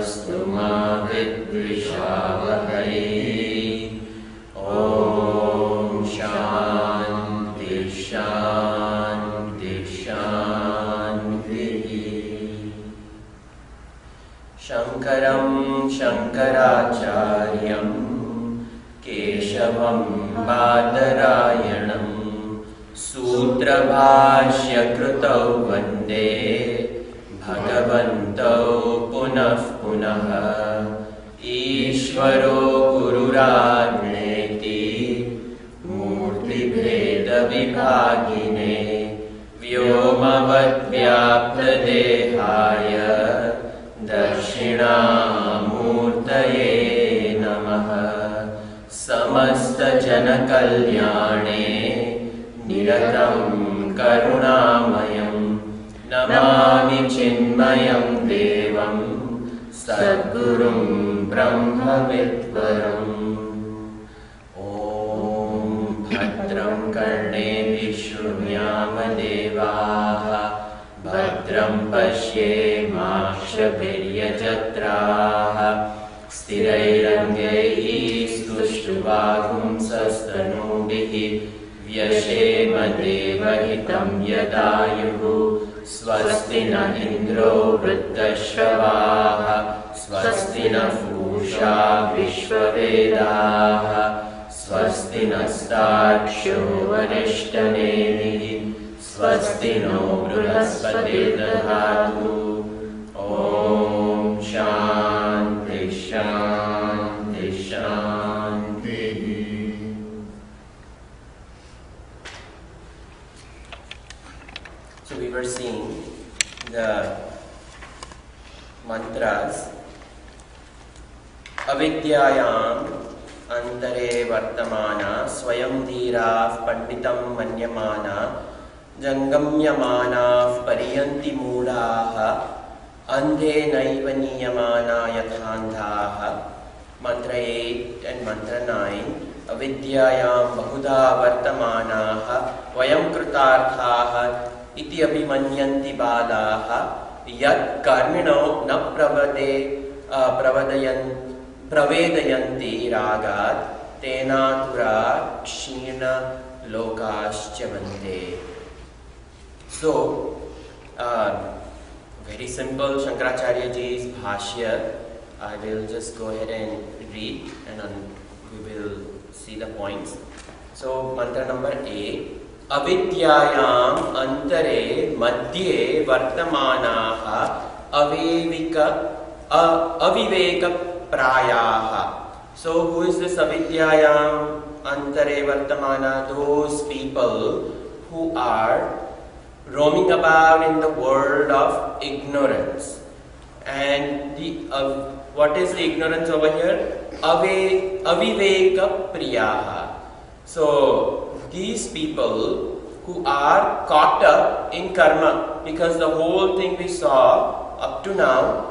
तेजस्विनावधीतमस्तु मा विद्विषावहै। ॐ शान्ति शान्ति शान्तिः। शङ्करं शङ्कराचार्यं केशवं बादरायणं सूत्रभाष्यकृतौ वन्दे भगवन्तौ पुनः पुनः। ईश्वरो गुरुराज्ञेति मूर्तिभेदविभागिने व्योमवद्व्याप्तदेहाय दक्षिणामूर्तये नमः। समस्तजनकल्याणे निरतं करुणामयं नमामि चिन्मयं देवं सद्गुरुं ब्रह्मविद्वरम्। ॐ भद्रं कर्णेभिः शृणुयाम देवाः भद्रं पश्येमाक्षभिर्यजत्राः स्थिरैरङ्गैः स्तुष्टुवागुंसस्तनूभिः व्यशेम देवहितं यदायुः। स्वस्ति न इन्द्रो वृद्धश्रवाः स्वस्ति नः पूषा विश्ववेदाः स्वस्ति नस्तार्क्ष्यो वरिष्ठनेमिः स्वस्ति नो बृहस्पतिर्दधातु। ॐ शान्ति शान्ति शान्तिः। So we were seeing the mantras. Avidyayam antare vartamana swayam dhirav panditam manyamana jangamyamanav pariyanti moodaha andhe naiva niyamana yathandhaha. Mantra 8 and mantra 9. Avidyayam bahuda vartamanaha vayam kritarthaha इति अभिमन्यन्ति बालाः यत् कर्मिणो न प्रवेदयन्ति रागात् तेनातुरा क्षीणलोकाश्च्यवन्ते. So, very simple Shankaracharya ji's bhashya. I will just go ahead and read and we will see the points. So, mantra number 8. अविद्यायाम् अंतरे मध्ये वर्तमानाः अविवेक प्रायाः. So who is this avidyayam antare vartamana? Those people who are roaming about in the world of ignorance. And the what is the ignorance over here? Aviveka priyaha. So these people who are caught up in karma, because the whole thing we saw up to now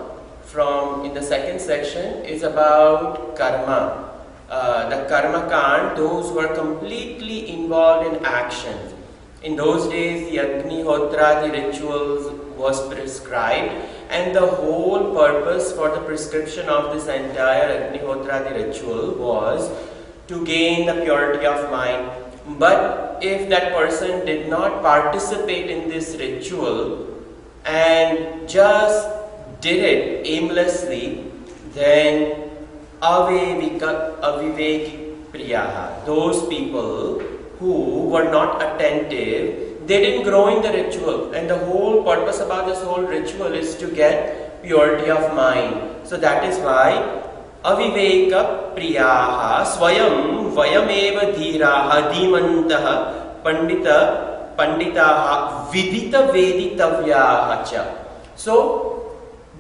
from in the second section is about karma. The karma kand, those who are completely involved in actions. In those days the Agnihotra, the rituals was prescribed, and the whole purpose for the prescription of this entire Agnihotra, the ritual, was to gain the purity of mind. But if that person did not participate in this ritual and just did it aimlessly, then aviveki priyaha, those people who were not attentive, they didn't grow in the ritual. And the whole purpose about this whole ritual is to get purity of mind. So that is why aviveka priyaha swayam vayameva dhiraha dhimantaha panditaha vidita veditavyaha cha. So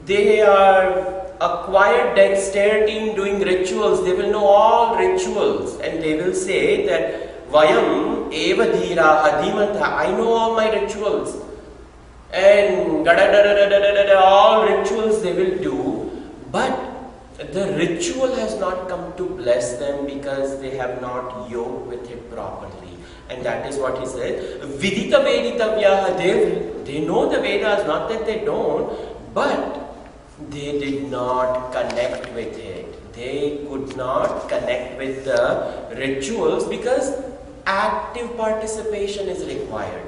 they are acquired dexterity in doing rituals. They will know all rituals and they will say that Vayam eva dhiraha dhimantaha, I know all my rituals. And all rituals they will do, but the ritual has not come to bless them because they have not yoked with it properly. And that is what he says. Vidita veditavyaha, they know the Vedas, not that they don't, but they did not connect with it. They could not connect with the rituals because active participation is required.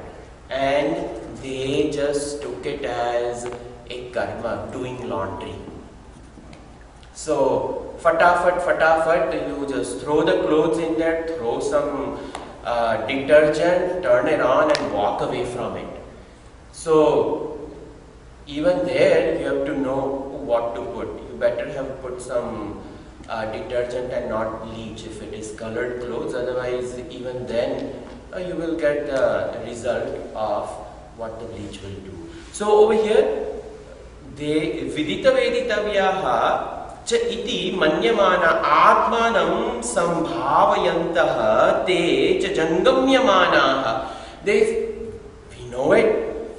And they just took it as a karma, doing laundry. So, fatafat, you just throw the clothes in there, throw some detergent, turn it on and walk away from it. So, even there you have to know what to put. You better have put some detergent and not bleach if it is colored clothes. Otherwise, even then you will get the result of what the bleach will do. So over here, they vidita veditavyaha च इति मन्यमाना आत्मानं संभावयन्तः ते च जंगम्यमानाः. We know it.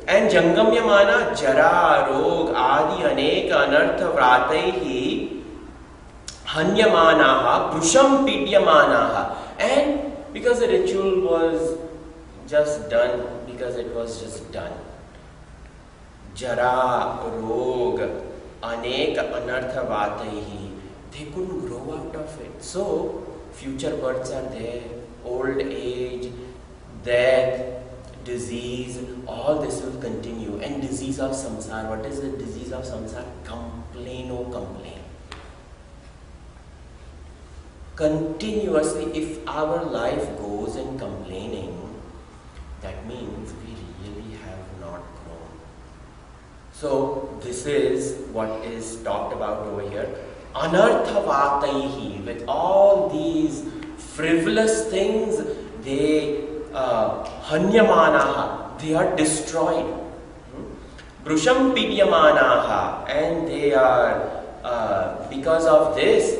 And jangamyamana jara, rog, adi anek anartha vrataihi hanyamanaha brusham pidyamanaha. And because the ritual was just done, because it was just done. Jara, rog, anek anartha vrataihi. They couldn't grow out of it. So, future births are there, old age, death, disease, all this will continue. And disease of samsara, what is the disease of samsara? Complain, oh complain. Continuously, if our life goes in complaining, that means we really have not grown. So, this is what is talked about over here. Anarthavataihi, with all these frivolous things, they hanyamanaha, they are destroyed. Brusham pidyamanaha, and they are, because of this,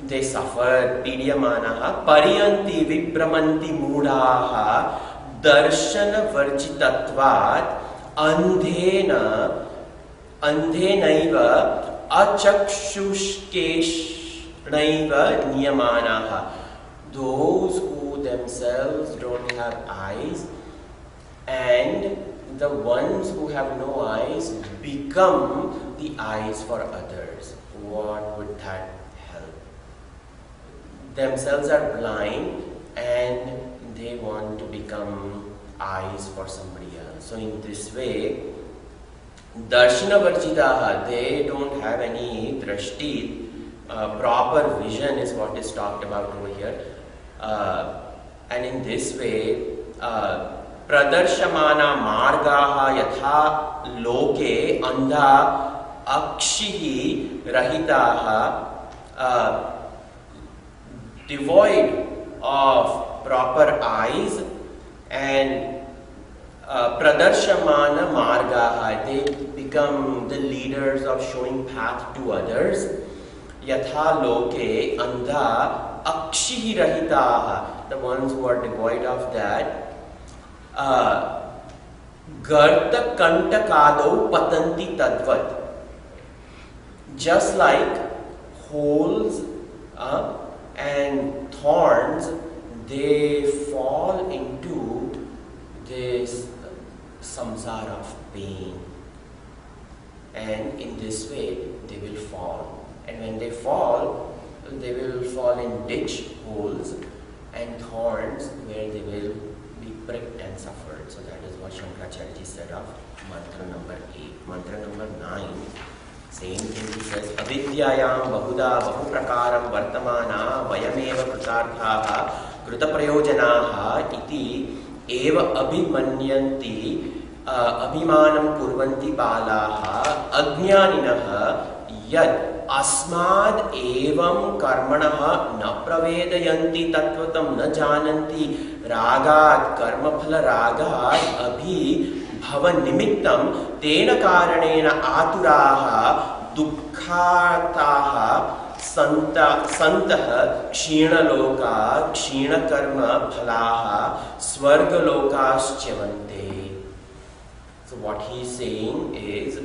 they suffer. Pidyamanaha, pariyanti vibhramanti mudaha, darshana varjitatvat, andhenaiva achakshushkeshnaiva niyamanaha. Those who themselves don't have eyes, and the ones who have no eyes become the eyes for others. What would that help? Themselves are blind and they want to become eyes for somebody else. So in this way, darshana varjitaha, they don't have any drashti, proper vision is what is talked about over here. And in this way, pradarshamana margaha yatha loke andha akshihi rahitaha, devoid of proper eyes, and pradarshamana margaha, they become the leaders of showing path to others. Yatha loke andha akshihi rahitaha, the ones who are devoid of that. Garta kantakadau patanti tadvat, just like holes and thorns, they fall into this samsara of pain, and in this way they will fall. And when they fall in ditch holes and thorns where they will be pricked and suffered. So that is what Shankaracharya said of mantra number 8. Mantra number 9, same thing he says, avidyayam bahuda bahuprakaram vartamana vayameva kritarthaha krutaprayojanaha iti eva abhimanyanti abhimanam kurvanti balaha ajnaninaha yad अस्माद् एवं कर्मणः न प्रवेदयन्ति तत्त्वतं न जानन्ति रागात् कर्मफल रागात् अभिभव निमित्तं तेन कारणेन आतुराः दुःखार्ताः सन्तः क्षीणलोका क्षीणकर्म फलाः स्वर्गलोकाश्च्यवन्ते. So what he is saying is,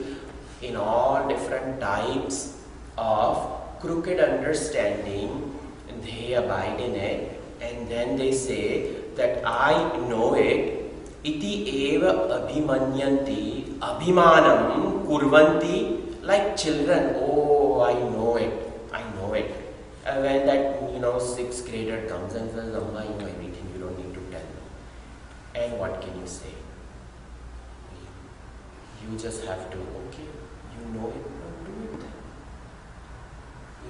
in all different types of crooked understanding, they abide in it, and then they say that I know it. Iti eva abhimanyanti, abhimanam kurvanti, like children, oh, I know it. And when that, 6th grader comes and says, Amma, you know everything, you don't need to tell me. And what can you say? You just have to, okay, you know it, do it then.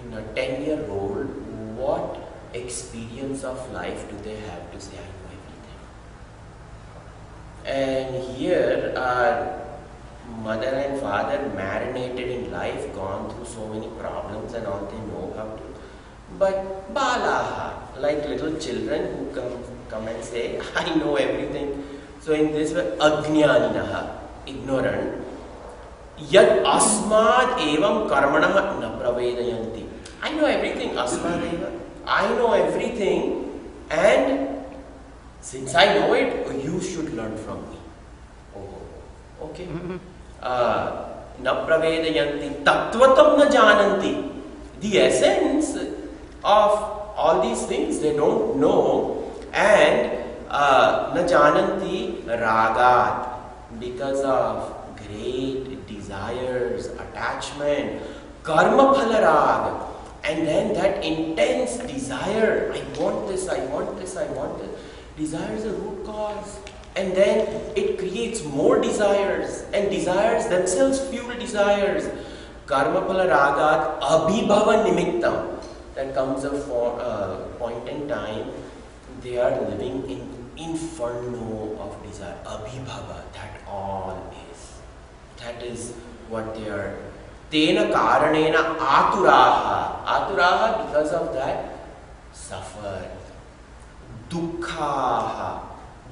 In a 10-year-old, what experience of life do they have to say, I know everything? And here our mother and father marinated in life, gone through so many problems and all, they know how to. But balaha, like little children who come and say, I know everything. So in this way, ajnaninaha, ignorant, yad asmad evam karmanah na pravedayanti. I know everything, asmad eva. I know everything, and since I know it, you should learn from me. Oh, okay. Na pravedayanti tattvatam na jananti. The essence of all these things they don't know, and na jananti ragat, because of great desires, attachment, karma phala rag, and then that intense desire, I want this. Desire is a root cause, and then it creates more desires, and desires themselves fuel desires. Karma phala ragat abhibhava nimittam. There comes a point in time they are living in inferno of desire. Abhibhava, that all is. That is what they are. Tena karanena aturaha. Aturaha, because of that, suffer. Dukkhaha.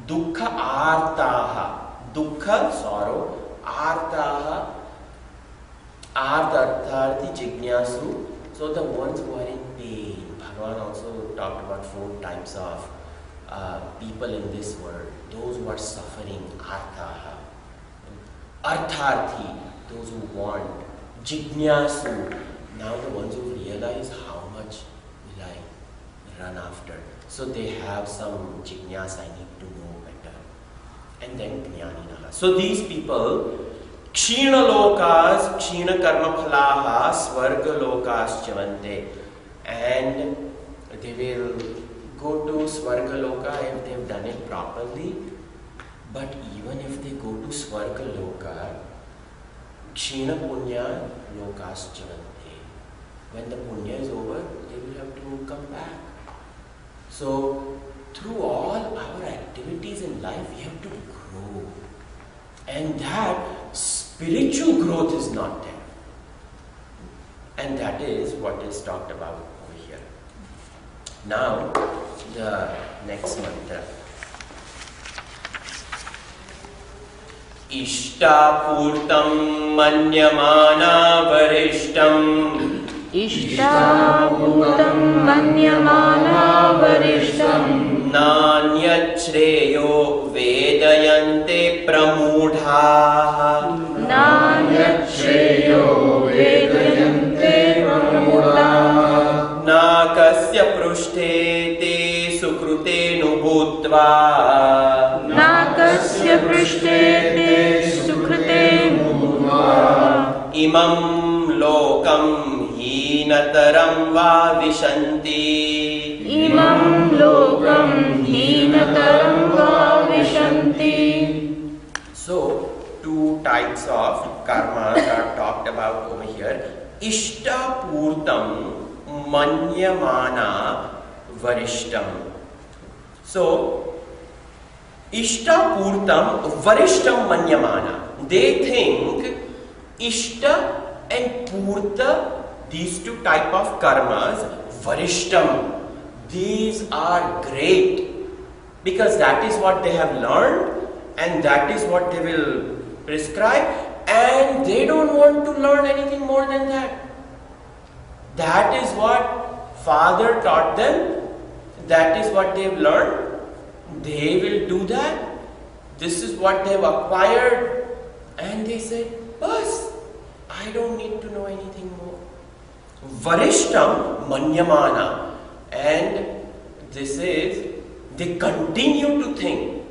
Dukkha artaha. Dukkha, sorrow. Artaha. Artharthi jignasu. So the ones who are in pain. Bhagavan also talked about 4 types of people in this world. Those who are suffering. Artaha. Artharthi. Those who want. Jignasu. Now the ones who realize how much will I run after. So they have some jignas, I need to know better. And then jnaninaha. So these people, kshina lokas, kshina karma phalaha, swarga lokas chavante. And they will go to swarga loka if they have done it properly. But even if they go to swarga loka, kshina punya lokas chavante. When the punya is over, they will have to come back. So, through all our activities in life, we have to grow. And that spiritual growth is not there. And that is what is talked about over here. Now, the next mantra. Ishtapurtam manyamana varishtam. Ishtaputam manyamana varishtam Nanyachreyo vedayante pramudha. Nanyachreyo vedayante pramudha. Nakasya prushte te sukrute nubhutva. Nakasya prushte te sukrute nubhutva. Imam lokam hinataram va vishanti. Imam lokam hinataram va vishanti. So, 2 types of karmas are talked about over here. Ishtapurtam manyamana varishtam. So, Ishtapurtam varishtam manyamana. They think Ishta and Purta, these 2 type of karmas, varishtam, these are great, because that is what they have learned and that is what they will prescribe, and they don't want to learn anything more than that. That is what Father taught them, that is what they have learned, they will do that, this is what they have acquired, and they said, bas, I don't need to know anything more. Varishtam manyamana. And this is, they continue to think.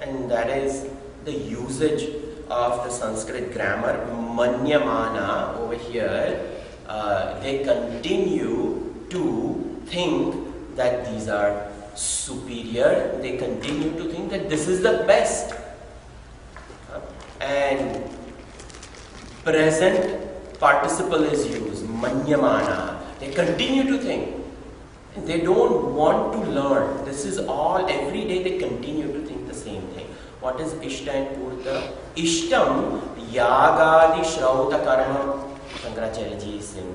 And that is the usage of the Sanskrit grammar, manyamana over here, they continue to think that these are superior. They continue to think that this is the best. And present participle is used, manyamana. They continue to think. They don't want to learn. This is all, every day they continue to think the same thing. What is Ishta and Purta? Ishtam yagadi shrauta karma. Shankaracharya ji is saying.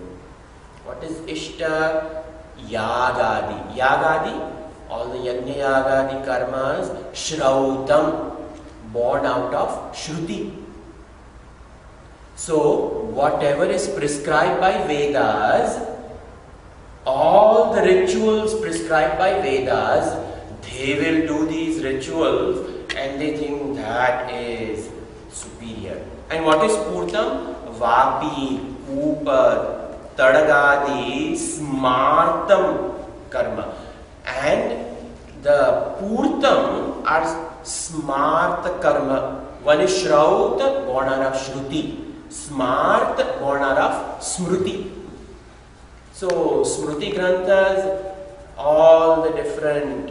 What is Ishta? Yagadi. Yagadi, all the yajna yagadi karmas, shrautam, born out of Shruti. So, whatever is prescribed by Vedas, all the rituals prescribed by Vedas, they will do these rituals and they think that is superior. And what is Purtam? Vapi, Upa, Tadagadi, Smartam karma. And the Purtam are Smarta karma. One is Shraut, born out of Shruti. Smart, born out of Smruti. So, Smruti Granthas, all the different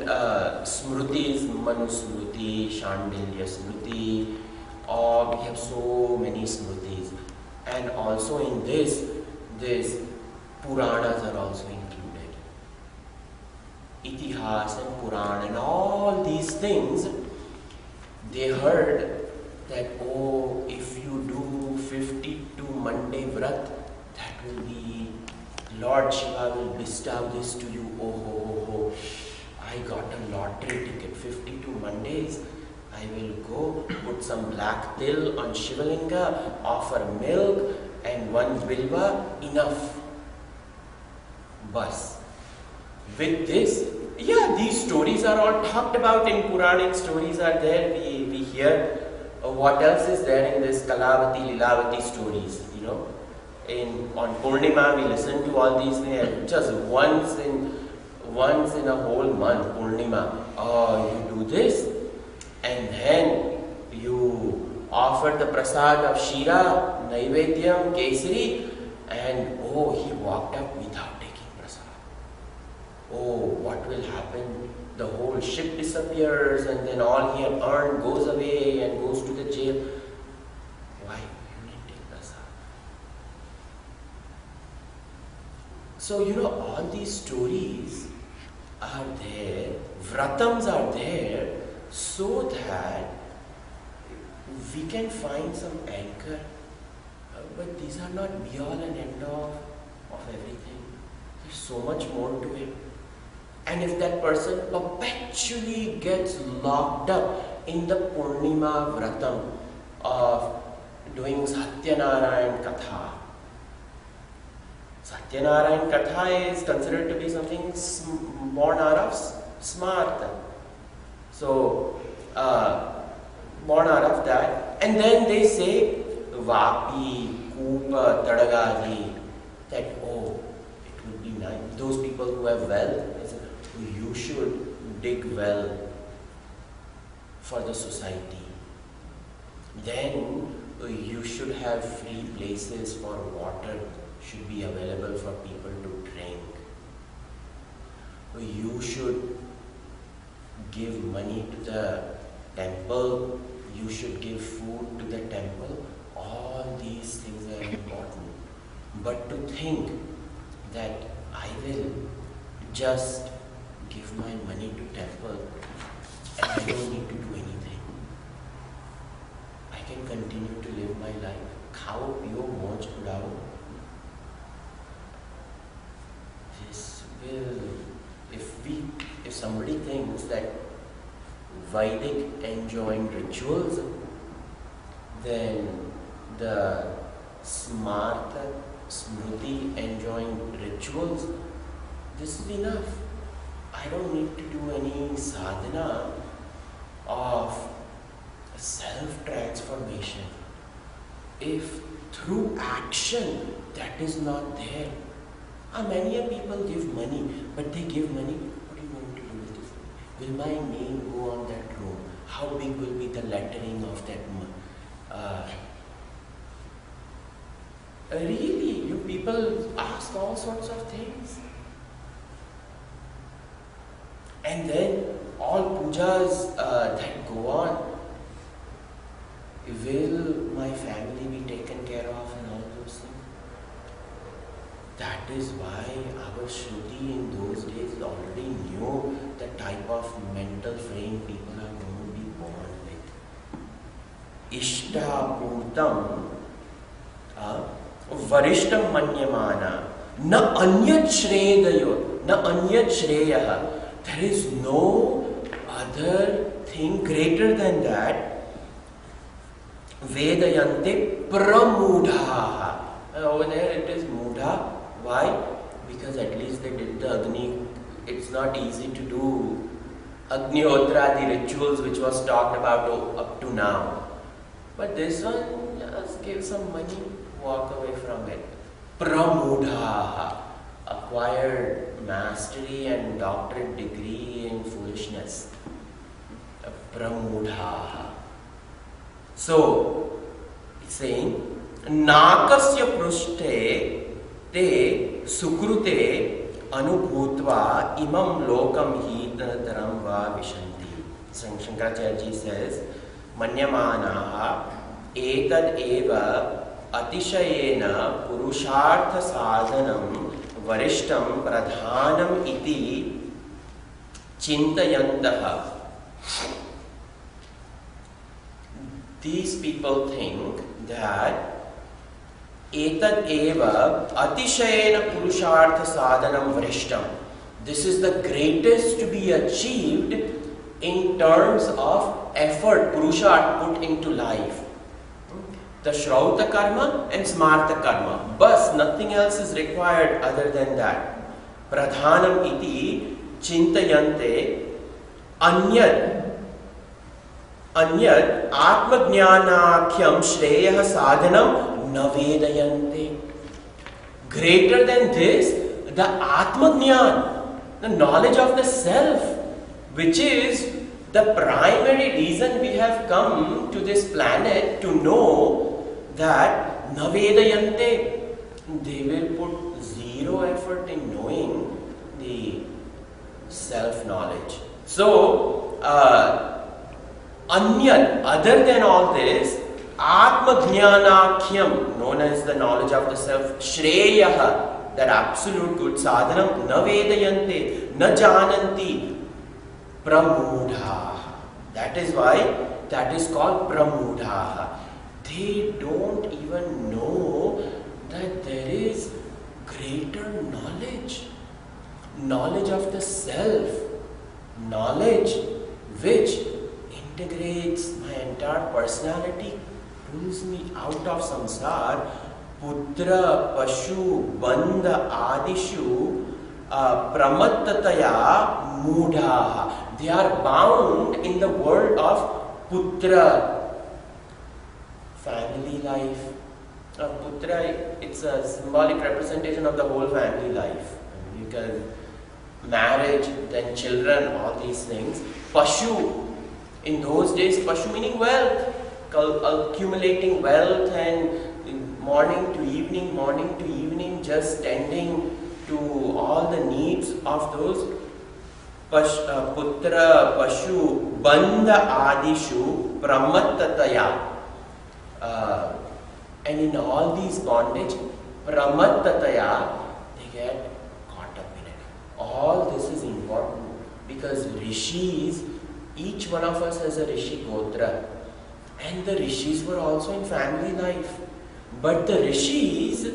Smrutis, Manu Smruti, Shandilya Smruti, we have so many Smrutis. And also in this Puranas are also included. Itihas and Purana and all these things, they heard that, oh, if you do 52 Monday Vrat, that will be, Lord Shiva will bestow this to you. Oh, I got a lottery ticket, 52 Mondays. I will go put some black till on Shivalinga, offer milk and one bilva, enough. Bas. With this, yeah, these stories are all talked about in Puranic stories are there. We hear. What else is there in this Kalavati, Lilavati stories, on Purnima we listen to all these things, just once in a whole month, Purnima, you do this, and then you offer the prasad of Shira, Naivedyam, Kesari, and he walked up without taking prasad. What will happen? The whole ship disappears and then all he had earned goes away and goes to the jail. Why? You didn't take prasad. So, all these stories are there, vratams are there, so that we can find some anchor. But these are not be all and end all of everything. There's so much more to it. And if that person perpetually gets locked up in the Purnima Vratam of doing Satyanarayan Katha. Satyanarayan Katha is considered to be something born out of Smarta. So, born out of that. And then they say, Vapi, Kupa, Tadagadi, that, it would be nice. Those people who have wealth, you should dig well for the society. Then you should have free places for water should be available for people to drink. You should give money to the temple. You should give food to the temple. All these things are important. But to think that I will just give my money to temple and I don't need to do anything. I can continue to live my life. Khao, piyo, moj, udao. This will, if somebody thinks that Vedic enjoying rituals, then the Smarta, Smruti enjoying rituals, this is enough. I don't need to do any sadhana of self-transformation. If through action that is not there, many people give money, but they give money, what are you going to do with this? Will my name go on that room? How big will be the lettering of that Uh, really, you people ask all sorts of things. And then all pujas that go on, will my family be taken care of and all those things? That is why our Shruti in those days already knew the type of mental frame people are going to be born with. Ishta purtam varishtam manyamana na anyat shreyayo na anyat shreya. There is no other thing greater than that. Vedayante pramudha. Over there it is mudha. Why? Because at least they did the Agni. It's not easy to do Agnihotra, the rituals which was talked about up to now. But this one, just give some money, walk away from it. Pramudha. Acquired mastery and doctorate degree in foolishness. Pramudha. So, it's saying, Nakasya prushte te sukrute anubhutva imam lokam hidataram va vishanti. Shankaracharya says, Manyamanaha etad eva atishayena purushartha sadhanam varishtam pradhanam iti chintayantaha. These people think that etad eva atishayena purushartha sadhanam varishtam. This is the greatest to be achieved in terms of effort, purusharth put into life. The Shrauta karma and Smarta karma. Bas, nothing else is required other than that. Pradhanam iti chintayante anyat atmajnanakyam shreyah sadhanam navedayante. Greater than this, the atmajnan, the knowledge of the self, which is the primary reason we have come to this planet to know that navedayante. They will put zero effort in knowing the self-knowledge. So, anyat, other than all this, atmajnanakyam, known as the knowledge of the self, shreyah, that absolute good, sadhanam, na vedayante, na jananti, pramudha. That is why that is called pramudha. They don't even know that there is greater knowledge. Knowledge of the self. Knowledge which integrates my entire personality, pulls me out of samsara. Putra, Pashu, Bandha, Adishu, Pramattataya, Mudha. They are bound in the world of Putra, family life. Putra, it's a symbolic representation of the whole family life. Because marriage, then children, all these things. Pashu, in those days, Pashu meaning wealth, accumulating wealth and morning to evening, just tending to all the needs of those Putra, Pashu, Bandha, Adishu, Pramattataya. And in all these bondage, Pramattataya, they get caught up in it. All this is important because rishis, each one of us has a rishi gotra. And the rishis were also in family life. But the rishis,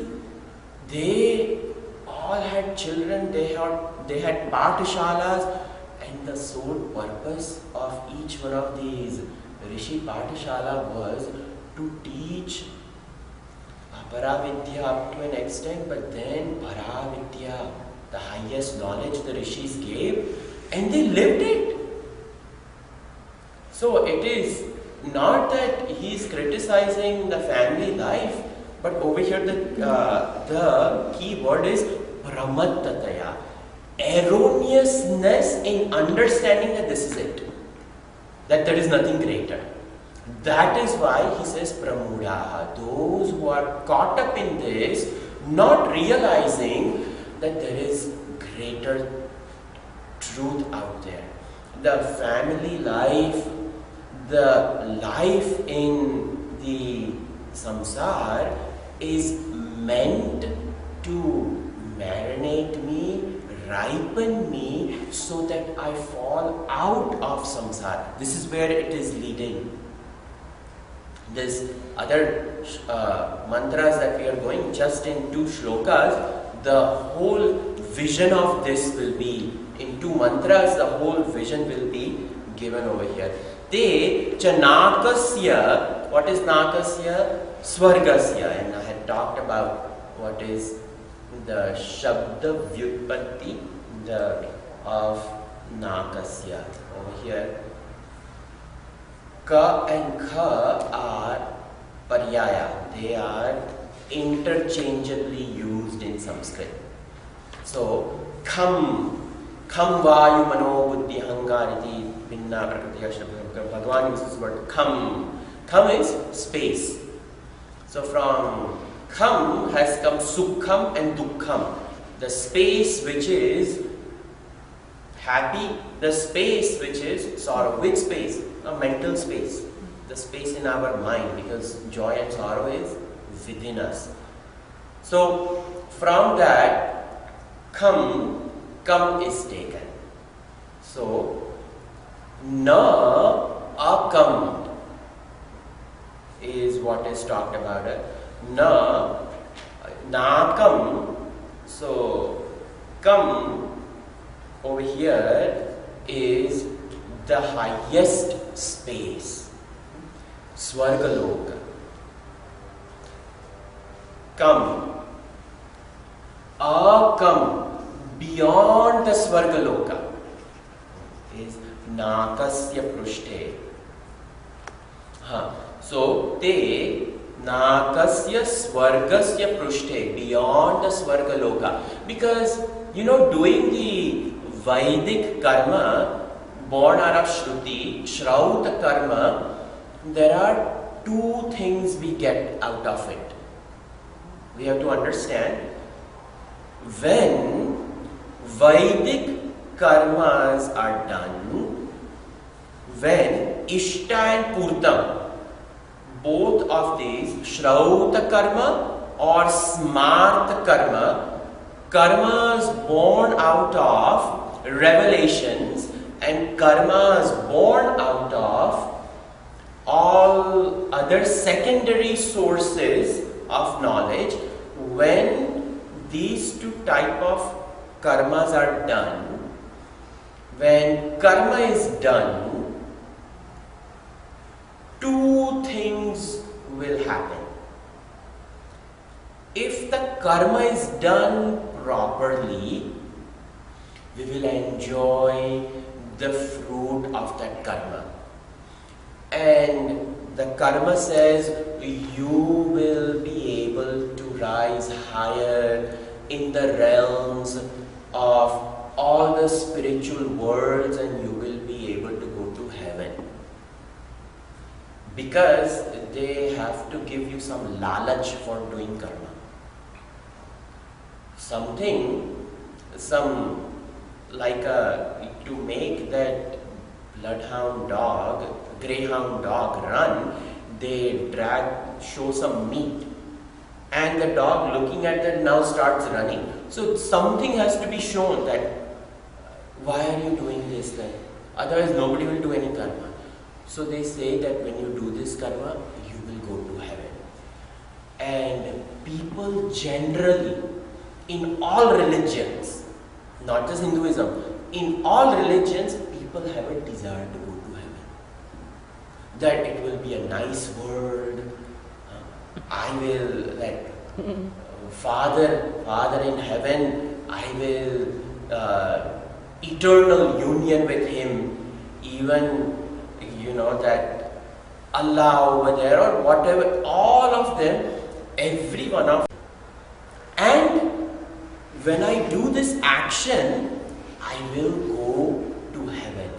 they all had children, they had pathshalas, and the sole purpose of each one of these rishi pathshala was to teach Aparavidya up to an extent, but then Paravidya, the highest knowledge the rishis gave, and they lived it. So it is not that he is criticizing the family life, but over here the key word is pramattataya, erroneousness in understanding that this is it, that there is nothing greater. That is why he says pramudaha, those who are caught up in this, not realizing that there is greater truth out there. The family life, the life in the samsara is meant to marinate me, ripen me, so that I fall out of samsara. This is where it is leading. This other mantras that we are going just in 2 shlokas, the whole vision of this will be, in 2 mantras, the whole vision will be given over here. Te chanakasya, what is nakasya? Swargasya. And I had talked about what is the shabda vyutpatti of nakasya over here. Ka and kha are paryaya. They are interchangeably used in Sanskrit. So, kham vayu mano buddhi hangariti vinna prakritya shabda. Bhagavan uses the word kham. Kham is space. So from kham has come sukham and dukkham. The space which is happy, the space which is sorrow. Which space? A mental space. The space in our mind, because joy and sorrow is within us. So from that, come is taken. So na akam is what is talked about. Nakam. So kam over here is the highest space, Swargaloka. Come, akam, beyond the Swargaloka is Nakasya Prushte. So, te Nakasya Swargasya Prushte, beyond the Swargaloka. Because, doing the Vedic karma, born out of Shruti, Shrauta karma, there are 2 things we get out of it. We have to understand, when Vedic karmas are done, when Ishta and Purtam, both of these, Shrauta karma or Smarta karma, karmas born out of revelations, and karmas born out of all other secondary sources of knowledge, when these 2 type of karmas are done, when karma is done, 2 things will happen. If the karma is done properly, we will enjoy the fruit of that karma. And the karma says you will be able to rise higher in the realms of all the spiritual worlds, and you will be able to go to heaven. Because they have to give you some lalach for doing karma. To make that bloodhound dog, greyhound dog run, they show some meat. And the dog looking at that now starts running. So something has to be shown that, why are you doing this then? Otherwise nobody will do any karma. So they say that when you do this karma, you will go to heaven. And people generally, in all religions, not just Hinduism, in all religions, people have a desire to go to heaven. That it will be a nice world. I will, Father in heaven, I will eternal union with Him. Even, that Allah over there or whatever, all of them, every one of them. And when I do this action, I will go to heaven.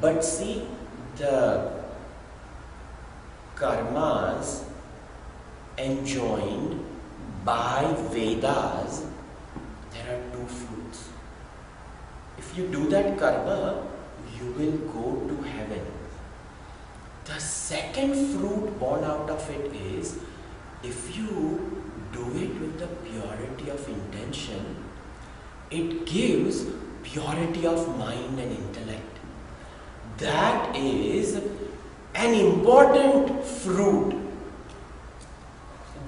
But see, the karmas enjoined by Vedas, there are two fruits. If you do that karma, you will go to heaven. The second fruit born out of it is, if you do it with the purity of intention, it gives purity of mind and intellect. That is an important fruit.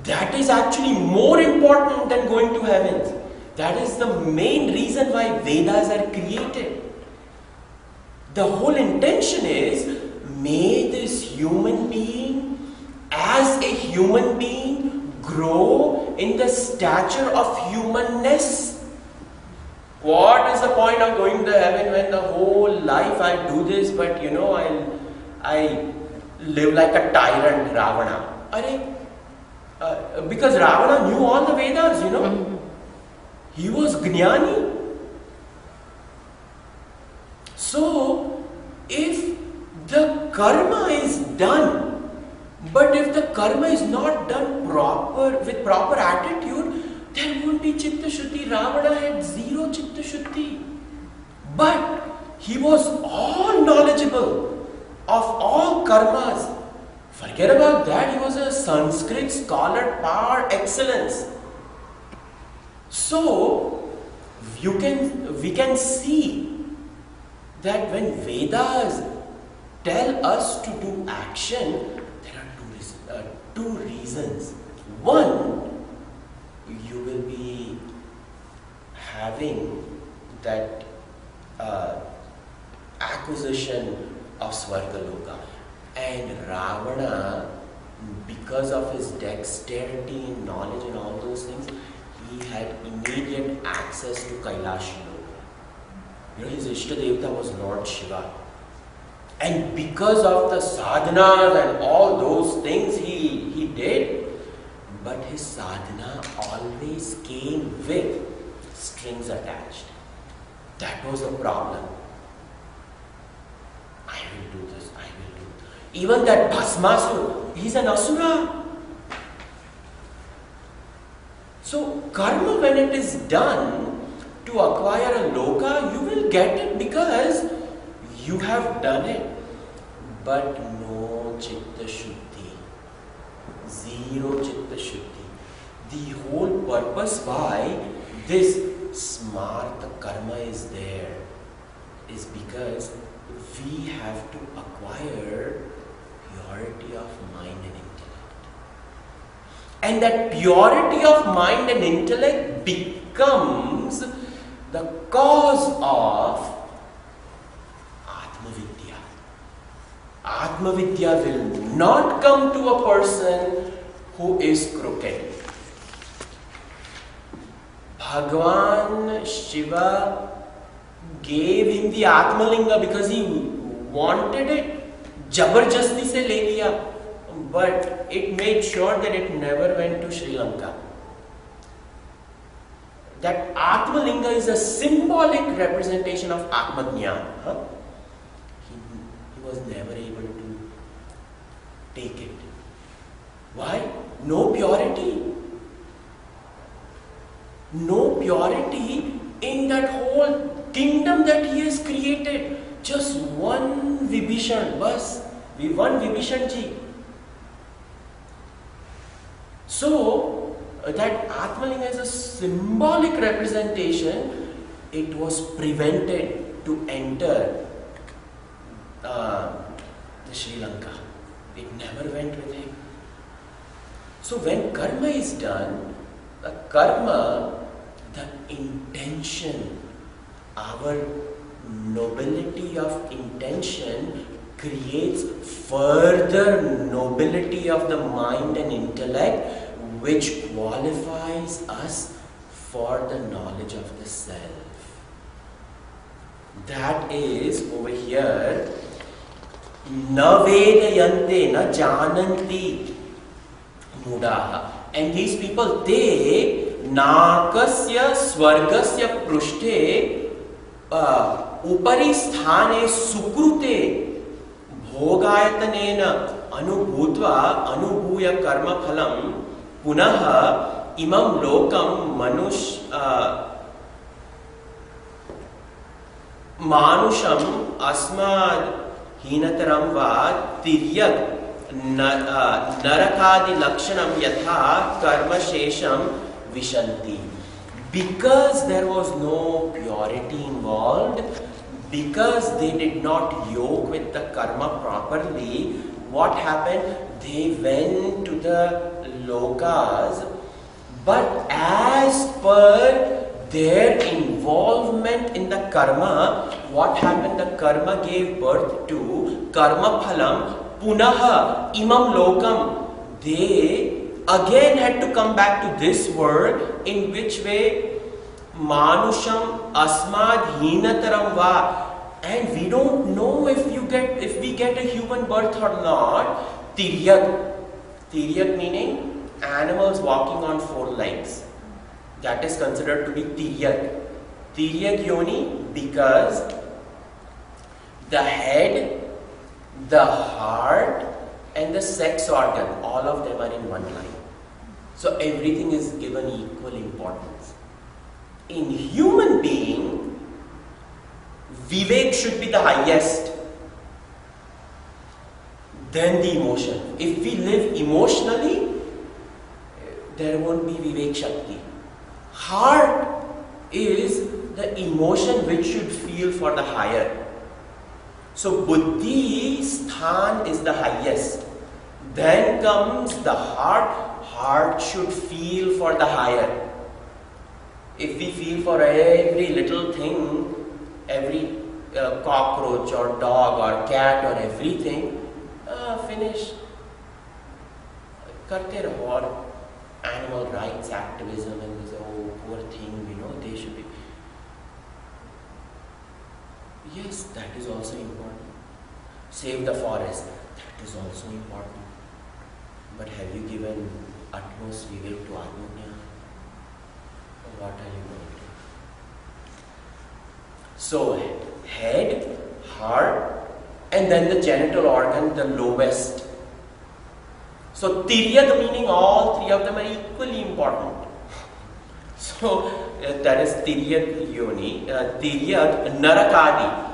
That is actually more important than going to heaven. That is the main reason why Vedas are created. The whole intention is, may this human being, as a human being, grow in the stature of humanness. What is the point of going to heaven when the whole life I do this, but I live like a tyrant, Ravana? Because Ravana knew all the Vedas, He was Jnani. So, if the karma is done, but if the karma is not done with proper attitude, there won't be Chitta Shuddhi. Ravana had zero Chitta Shuddhi. But he was all knowledgeable of all karmas. Forget about that, he was a Sanskrit scholar par excellence. So, we can see that when Vedas tell us to do action, there are two reasons. One, you will be having that acquisition of Svargaloka. And Ravana, because of his dexterity and knowledge and all those things, he had immediate access to Kailash Loka. His Ishtadevata was Lord Shiva. And because of the sadhanas and all those things he did, but his sadhana always came with strings attached. That was a problem. I will do this, I will do this. Even that Bhasmasura, he's an asura. So karma, when it is done to acquire a loka, you will get it because you have done it. But no Chitta Shuddhi. Zero Chitta Shuddhi. The whole purpose why this smarta karma is there is because we have to acquire purity of mind and intellect. And that purity of mind and intellect becomes the cause of Atmavidya. Atmavidya will not come to a person who is crooked. Bhagwan Shiva gave him the Atmalinga because he wanted it. Jabarjasti se le liya. But it made sure that it never went to Sri Lanka. That Atmalinga is a symbolic representation of Atmajnana. He was never able to take it. Why? No purity. No purity in that whole kingdom that he has created. Just one Vibhishan, bas. One Vibhishan ji. So, that Atmalinga is a symbolic representation. It was prevented to enter the Sri Lanka. It never went with him. So when karma is done, the karma, the intention, our nobility of intention creates further nobility of the mind and intellect, which qualifies us for the knowledge of the self. That is over here, na vedayante, na jananti mudaha. And these people, they nakasya swargasya prushte upari sthane sukrute bhogayatanena अनुभूत्वा अनुभूय कर्म फलम पुनः इमं लोकम मानुषम अस्माद् हीनतरं वा तिर्यक् नरकादि लक्षणम यथा कर्म शेषम विशन्ति. Because there was no purity involved, because they did not yoke with the karma properly, what happened? They went to the lokas, but as per their involvement in the karma, what happened? The karma gave birth to karma phalam punaha imam lokam. They again had to come back to this world. In which way? Manusham asmad heenataram va. And we don't know if we get a human birth or not. Tiryak. Tiryak meaning animals walking on four legs. That is considered to be Tiryak. Tiryak yoni, because the head, the heart and the sex organ, all of them are in one line. So everything is given equal importance. In human being, Vivek should be the highest. Then the emotion. If we live emotionally, there won't be Vivek Shakti. Heart is the emotion which should feel for the higher. So Buddhi Sthan is the highest. Then comes the heart. Heart should feel for the higher. If we feel for every little thing, every cockroach or dog or cat or everything, finish. Karte raho. Or animal rights activism and this, oh, poor thing, they should be. Yes, that is also important. Save the forest, that is also important. But have you given utmost vivek to Atmanya? Or what are you going to do? So, head, heart, and then the genital organ, the lowest. So, Tiryak meaning all three of them are equally important. So, that is Tiryak Yoni, Tiryak Narakadi.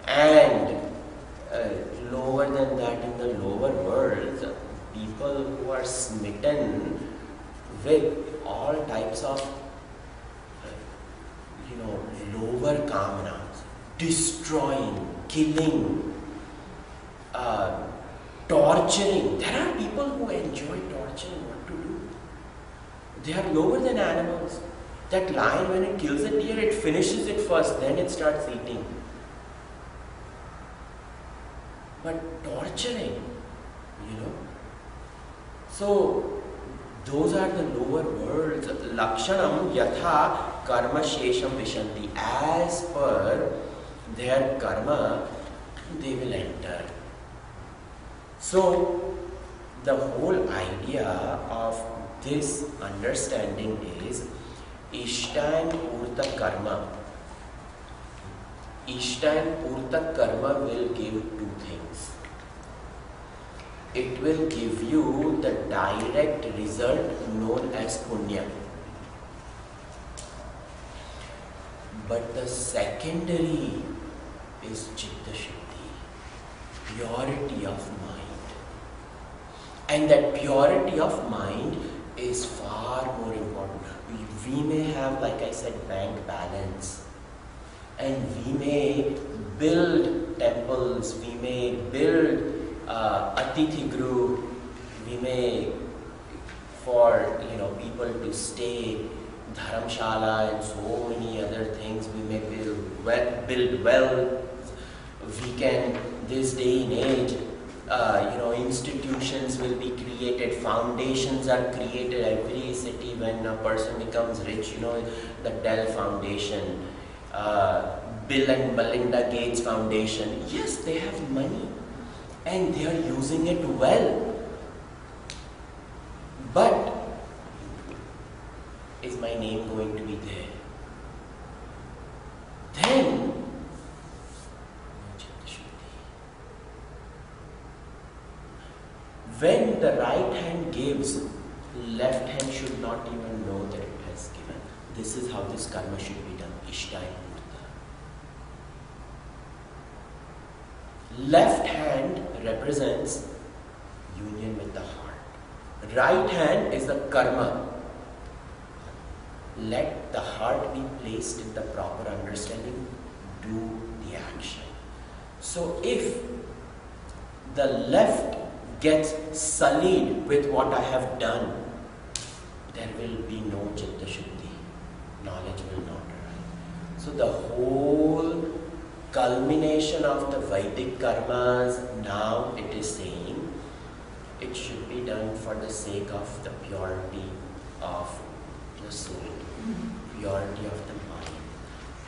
And lower than that, in the lower worlds, people who are smitten with all types of, lower kamanas, destroying, killing, torturing. There are people who enjoy torturing. What to do? They are lower than animals. That lion, when it kills a deer, it finishes it first, then it starts eating. But torturing, So, those are the lower worlds. Lakshanam yatha karma shesham vishanti. As per their karma, they will enter. So, the whole idea of this understanding is Ishta and Purta karma. Ishta and Purta karma will give two things. It will give you the direct result known as punya. But the secondary is chitta shuddhi, purity of mind. And that purity of mind is far more important. We may have, like I said, bank balance. And we may build temples, we may build Atithi group, we may, for people to stay, dharamshala and so many other things, we may build wealth. We can, this day and age, institutions will be created, foundations are created. Every city, when a person becomes rich, the Dell Foundation, Bill and Melinda Gates Foundation. Yes, they have money and they are using it well. But is my name going to be there? Then when the right hand gives, left hand should not even know that it has given. This is how this karma should be done. Ishtaya Murta. Left hand represents union with the heart. Right hand is the karma. Let the heart be placed in the proper understanding. Do the action. So if the left gets sullied with what I have done, there will be no Chitta Shuddhi. Knowledge will not arise. So the whole culmination of the Vedic karmas, now it is saying, it should be done for the sake of the purity of the soul, purity of the mind.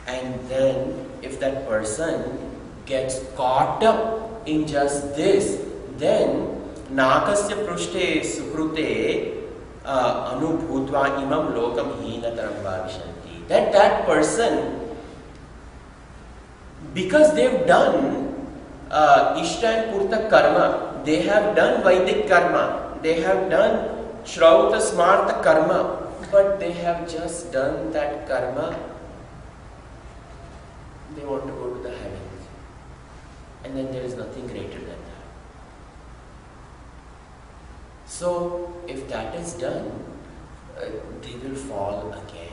And then if that person gets caught up in just this, then Nakasya Prushte Sukrute Anubhutva Imam Lokam Heenataram Bhavishanti. That person, because they've done Ishta and Purta karma, they have done Vedic karma, they have done Shrauta Smarta karma, but they have just done that karma, they want to go to the heavens. And then there is nothing greater than that. So, if that is done, they will fall again.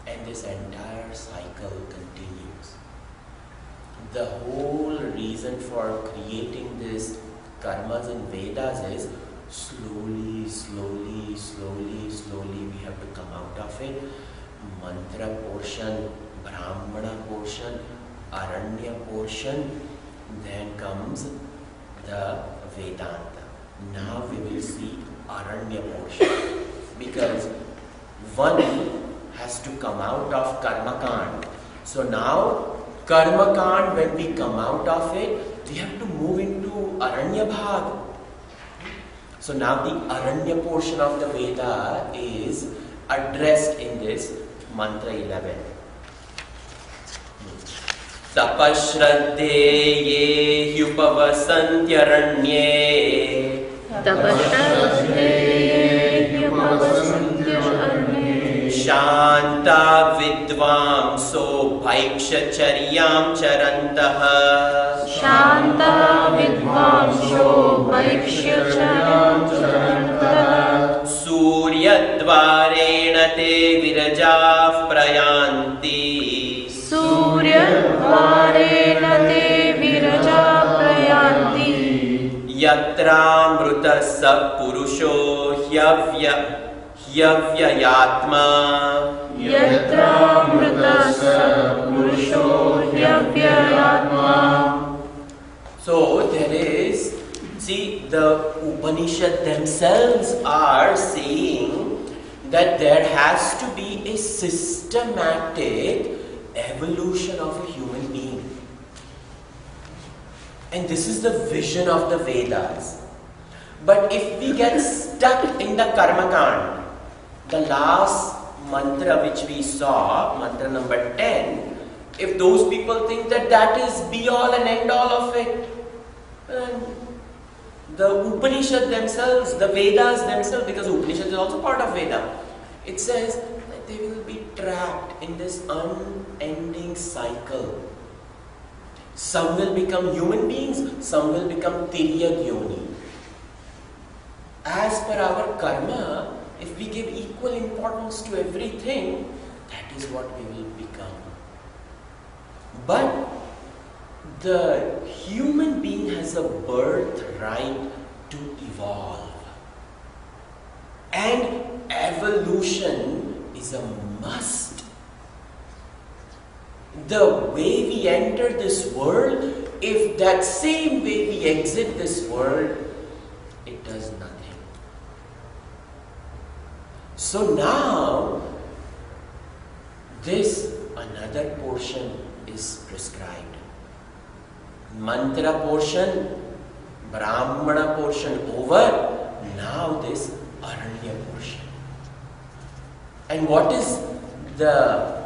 And this entire cycle continues. The whole reason for creating this karmas in Vedas is slowly we have to come out of it. Mantra portion, Brahmana portion, Aranya portion, then comes the Vedanta. Now we will see Aranya portion, because one has to come out of Karma Kand. So now Karma Kand, when we come out of it, we have to move into Aranya Bhag. So now the Aranya portion of the Veda is addressed in this Mantra 11. Tapashraddhe ye hyupavasantyaranye Shanta vidvamso bhaikshcharyam charantaha Shanta vidvamso bhaikshcharyam charantaha Suryadvarena te virajah prayanti Suryadvarena te virajah prayanti Yatra mruta sapurusho hyavyayatma Yatra mrutasa purusho hyavyayatma. So there is, see, the Upanishad themselves are saying that there has to be a systematic evolution of a human being. And this is the vision of the Vedas. But if we get stuck in the Karma Kand, the last mantra which we saw, mantra number 10, if those people think that that is be all and end all of it, the Upanishad themselves, the Vedas themselves, because Upanishad is also part of Veda, it says that they will be trapped in this unending cycle. Some will become human beings, some will become Tiryag Yoni. As per our karma, if we give equal importance to everything, that is what we will become. But the human being has a birthright to evolve. And evolution is a must. The way we enter this world, if that same way we exit this world, it does nothing. So now, this another portion is prescribed. Mantra portion, Brahmana portion over, now this Aranya portion. And what is the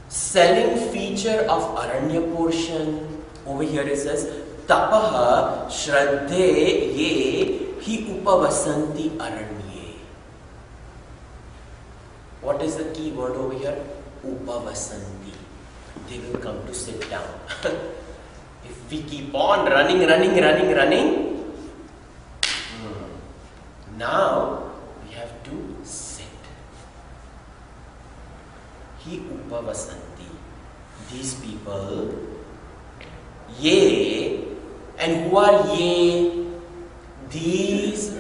selling feature of Aranya portion? Over here it says, Tapaha Shraddhe Ye Hi upavasanti aranye. What is the key word over here? Upavasanti. They will come to sit down. If we keep on running, now we have to sit. Hi upavasanti. These people, ye, and who are ye? These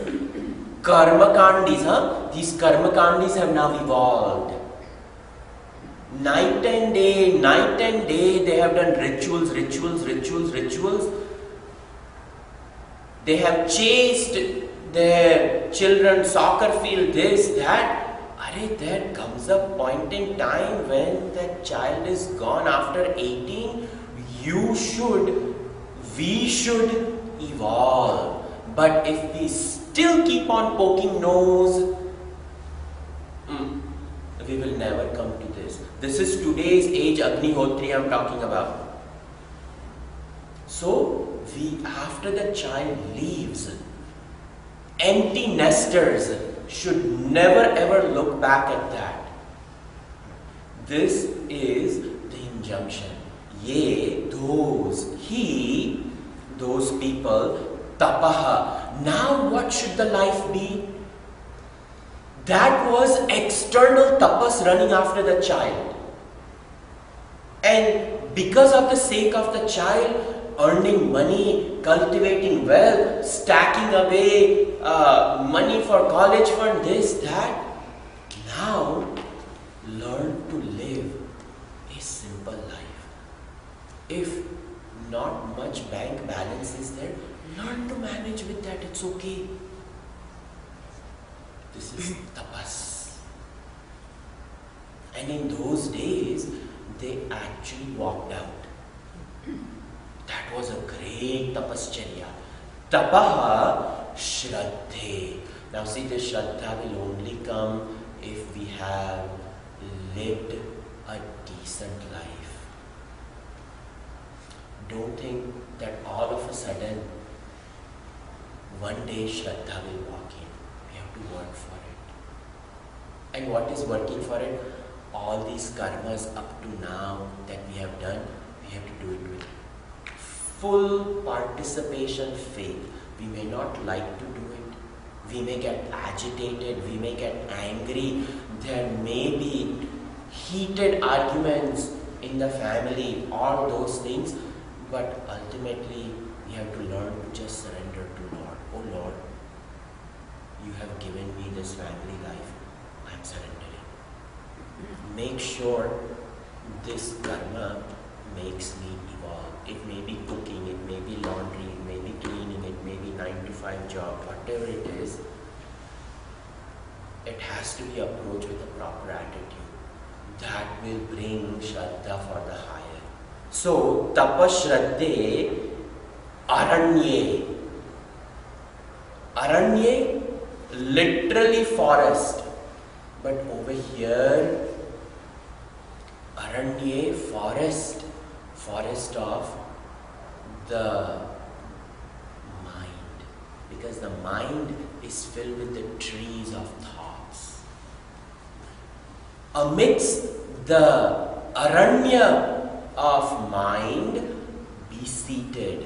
karmakandis, These karmakandis have now evolved. Night and day, they have done rituals. They have chased their children, soccer field, this, that. There comes a point in time when that child is gone after 18. We should evolve. But if we still keep on poking nose, we will never come to this. This is today's age Agnihotri I'm talking about. So, after the child leaves, empty nesters should never ever look back at that. This is the injunction. Ye, those people, tapaha. Now what should the life be? That was external tapas running after the child. And because of the sake of the child, earning money, cultivating wealth, stacking away money for college fund, this, that. Now, learn to live a simple life. If not much bank balance is there, learn to manage with that, it's okay. This is tapas. And in those days, they actually walked out. That was a great tapascharya. Tapaha shraddhe. Now see, the shraddha will only come if we have lived a decent life. Don't think that all of a sudden, one day shraddha will walk in. We have to work for it. And what is working for it? All these karmas up to now that we have done, we have to do it with full participation faith. We may not like to do it. We may get agitated. We may get angry. There may be heated arguments in the family, all those things. But ultimately, we have to learn to just surrender to Lord. Oh Lord, you have given me this family life. I am surrendering. Make sure this karma makes me evolve. It may be cooking, it may be laundry, it may be cleaning, it may be 9-to-5 job, whatever it is. It has to be approached with a proper attitude. That will bring Shraddha for the higher. So, tapashraddhe aranye. Aranye, literally forest. But over here, aranye, forest of the mind. Because the mind is filled with the trees of thoughts. Amidst the aranya of mind, be seated.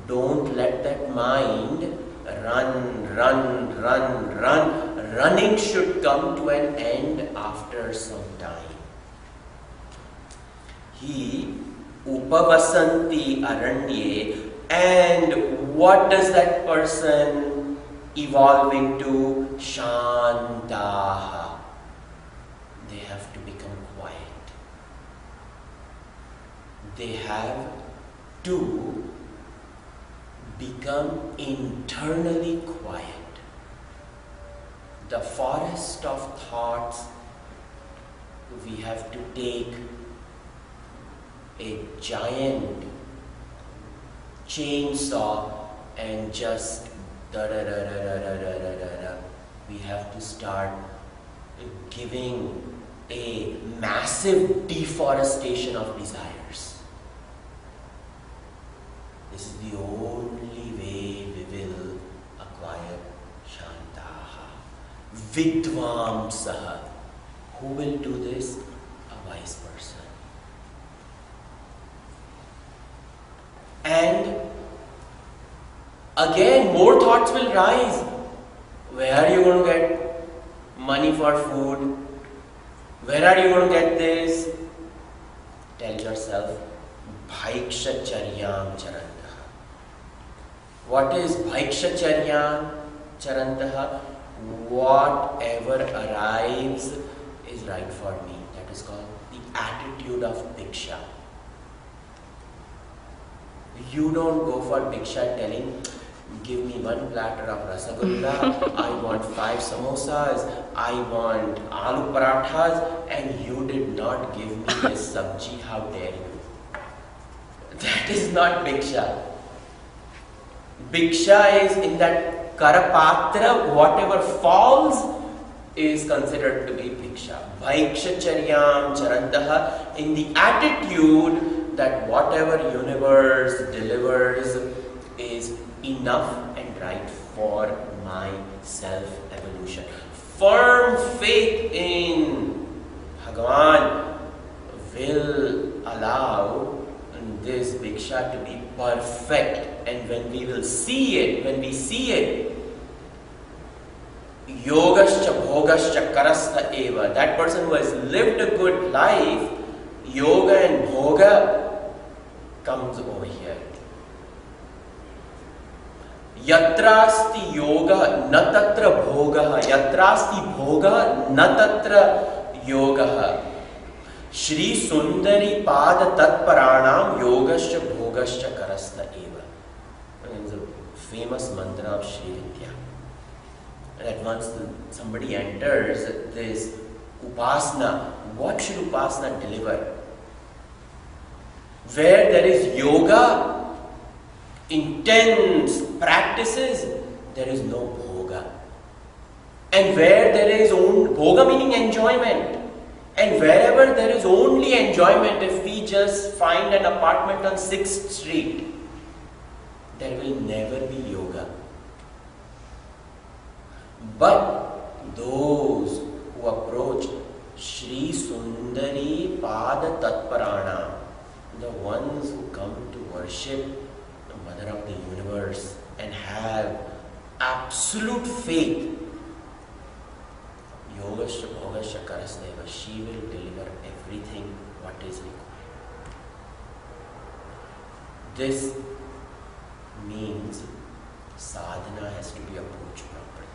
Don't let that mind run. Running should come to an end after some time. He upavasanti aranye, and what does that person evolve into? Shantaha. They have to become quiet. They have to become internally quiet. The forest of thoughts, we have to take a giant chainsaw and just we have to start giving a massive deforestation of desires. This is the only way we will acquire Vidvamsaha. Who will do this? A wise person. And again, more thoughts will rise. Where are you going to get money for food? Where are you going to get this? Tell yourself, Bhaikshcharyam Charantaha. What is Bhaikshcharyam Charantaha? Whatever arrives is right for me. That is called the attitude of Bhiksha. You don't go for Bhiksha telling, give me one platter of rasagulla, I want 5 samosas, I want aloo parathas, and you did not give me this sabji, how dare you? That is not Bhiksha. Bhiksha is in that karapatra, whatever falls is considered to be Bhiksha. Bhaikshcharyam charantaha, in the attitude that whatever universe delivers is enough and right for my self-evolution. Firm faith in Bhagavan will allow this Bhiksha to be perfect, and when we see it, yogascha bhogascha karasta eva, that person who has lived a good life, yoga and bhoga comes over here. Yatrasti yoga na tatra bhoga, yatrasti bhoga na tatra yoga. Shri Sundari Pada Tatparanam Yogascha Bhogascha Karasta Eva. It's a famous mantra of Shri Vidya. That once somebody enters this upasana, what should upasana deliver? Where there is yoga, intense practices, there is no bhoga. And where there is bhoga meaning enjoyment, and wherever there is only enjoyment, if we just find an apartment on 6th Street, there will never be yoga. But those who approach Shri Sundari Pada Tatparana, the ones who come to worship the Mother of the Universe and have absolute faith, Yogascha Bhogascha Karasneva, she will deliver everything what is required. This means sadhana has to be approached properly.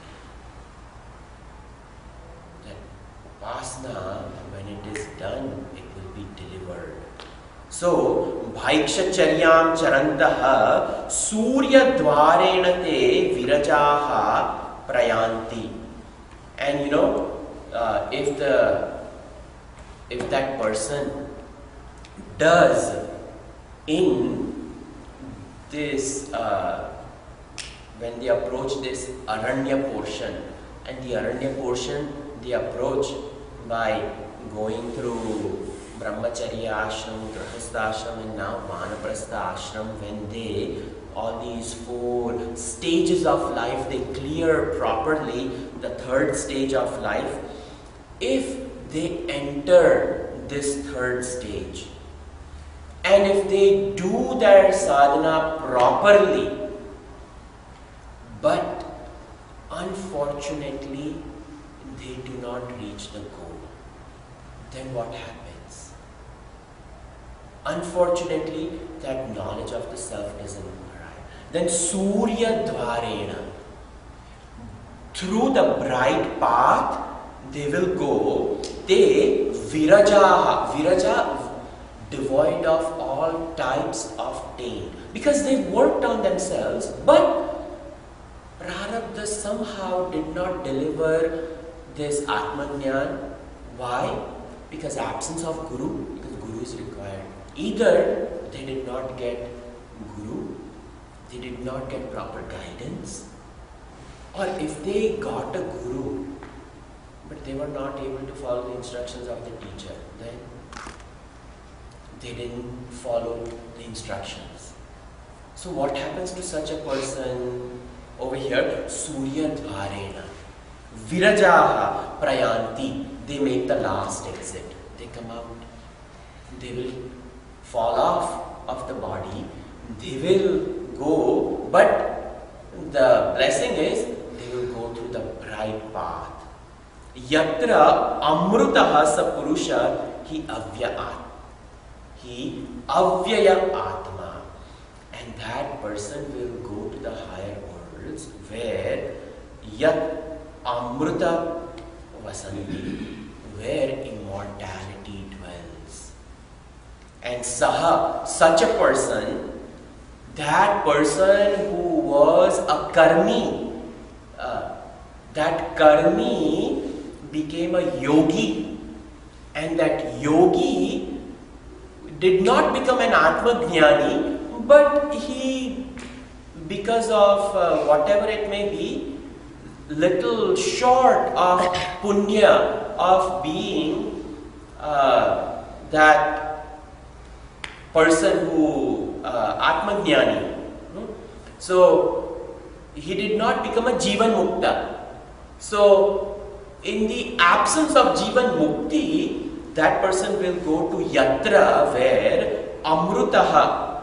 That upasana, when it is done, it will be delivered. So, Bhaikshcharyam charantaha surya dvarena te virajaha prayanti. And if that person does in this, when they approach this Aranya portion, and the Aranya portion they approach by going through Brahmacharya ashram, Grahastha ashram, and now Vanaprastha ashram, when all these 4 stages of life they clear properly, the 3rd stage of life, if they enter this 3rd stage, and if they do their sadhana properly, but unfortunately they do not reach the goal, then what happens? Unfortunately, that knowledge of the self doesn't arrive. Then Surya Dvarena, through the bright path, they will go. They Viraja, devoid of all types of taint. Because they worked on themselves, but Prarabdha somehow did not deliver this Atmajnana. Why? Because absence of Guru, because Guru is required. Either they did not get Guru, they did not get proper guidance, or if they got a Guru, but they were not able to follow the instructions of the teacher, then they didn't follow the instructions. So what happens to such a person over here? Surya Dvarena. Virajaha prayanti. They make the last exit. They come out. They will fall off of the body. They will go, but the blessing is they will go through the bright path. Yatra amrutaha sa purusha hi avyaya atma. And that person will go to the higher worlds where yat amruta vasanti, where immortality dwells. And saha, such a person, that person who was a karmi, that karmi became a yogi, and that yogi did not become an Atma Jnani, but he, because of whatever it may be, little short of punya, of being that person who Atma Jnani. So he did not become a Jivan Mukta. So in the absence of Jivan Mukti, that person will go to Yatra, where Amrutaha,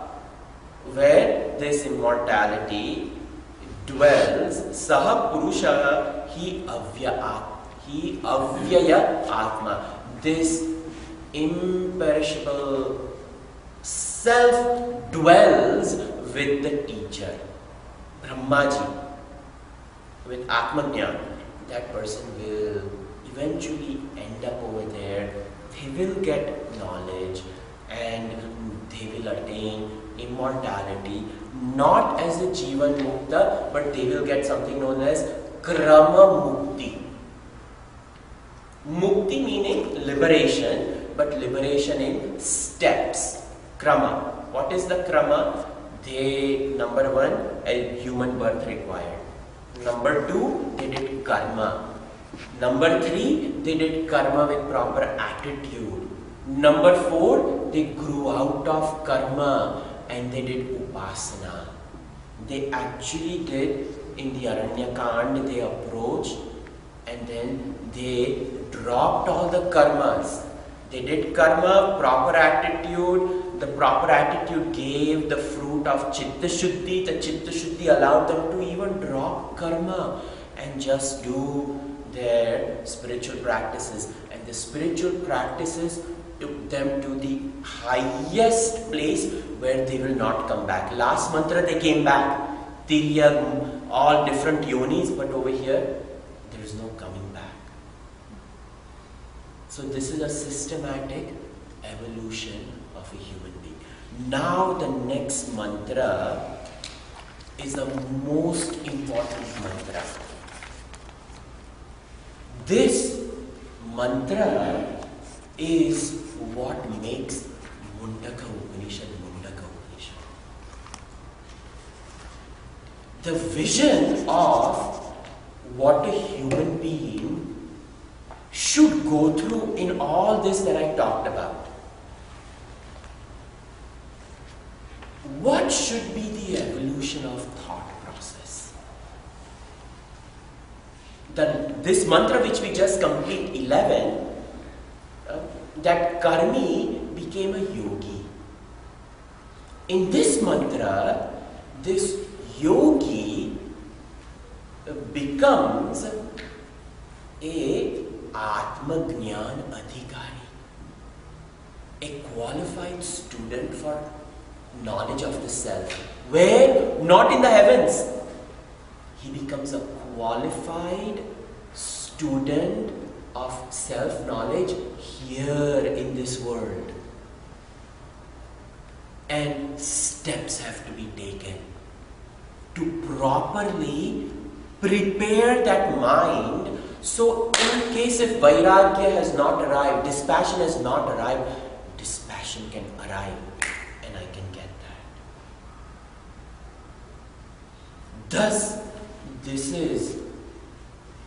where this immortality dwells. Saha Purusha hi avyaya atma. This imperishable self dwells with the teacher, Brahmaji, with Atmajnana. That person will eventually end up over there. They will get knowledge and they will attain immortality, not as a Jivan Mukta, but they will get something known as Krama Mukti. Mukti meaning liberation, but liberation in steps. Krama. What is the Krama? Number one, a human birth required. Number two, they did karma. Number three, they did karma with proper attitude. Number four, they grew out of karma and they did upasana. They actually did, in the Aranyakand, they approached and then they dropped all the karmas. They did karma, proper attitude. The proper attitude gave the fruit of Chitta Shuddhi. The Chitta Shuddhi allowed them to even drop karma and just do their spiritual practices. And the spiritual practices took them to the highest place where they will not come back. Last mantra they came back. Tirya, all different yonis, but over here there is no coming back. So this is a systematic evolution of a human being. Now the next mantra is the most important mantra. This mantra is what makes Mundaka Upanishad Mundaka Upanishad. The vision of what a human being should go through in all this that I talked about. What should be the evolution of thought process? This mantra which we just complete 11, that karmi became a yogi. In this mantra, this yogi becomes a Atma Jnana Adhikari, a qualified student for knowledge of the self. Where? Not in the heavens. He becomes a qualified student of self-knowledge here in this world. And steps have to be taken to properly prepare that mind. So in case if Vairagya has not arrived, dispassion has not arrived, dispassion can arrive. And I can get that. Thus, this is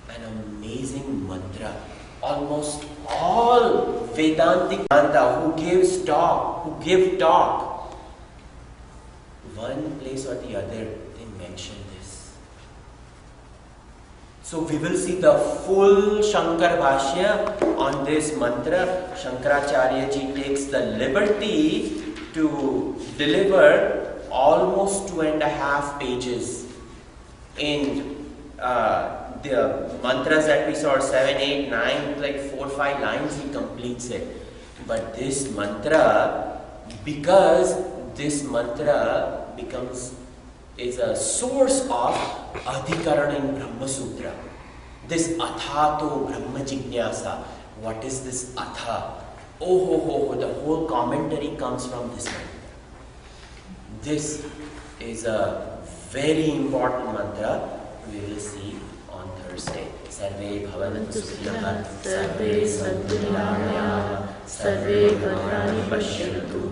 an amazing mantra. Almost all Vedantic Vedanta who give talk, one place or the other, they mention this. So we will see the full Shankar Bhashya on this mantra. Shankaracharya ji takes the liberty to deliver almost 2.5 pages in the mantras that we saw, 7, 8, 9, like 4, 5 lines he completes it. But this mantra, because this mantra is a source of adhikaran in Brahma Sutra. This athato Brahma Jignasa. What is this atha? Oh, the whole commentary comes from this mantra. This is a very important mantra. We will see on Thursday. Sarve bhavantu sukhilah, sarve santu niramayaः, sarve bhadrani pashyantu,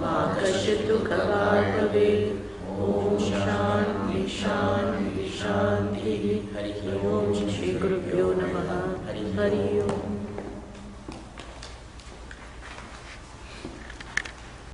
ma kaśyid dukkha bhavet. Om Shanti Shanti Shanti. Hari Om. Shri Gurubhyo Namaha. Hari Om.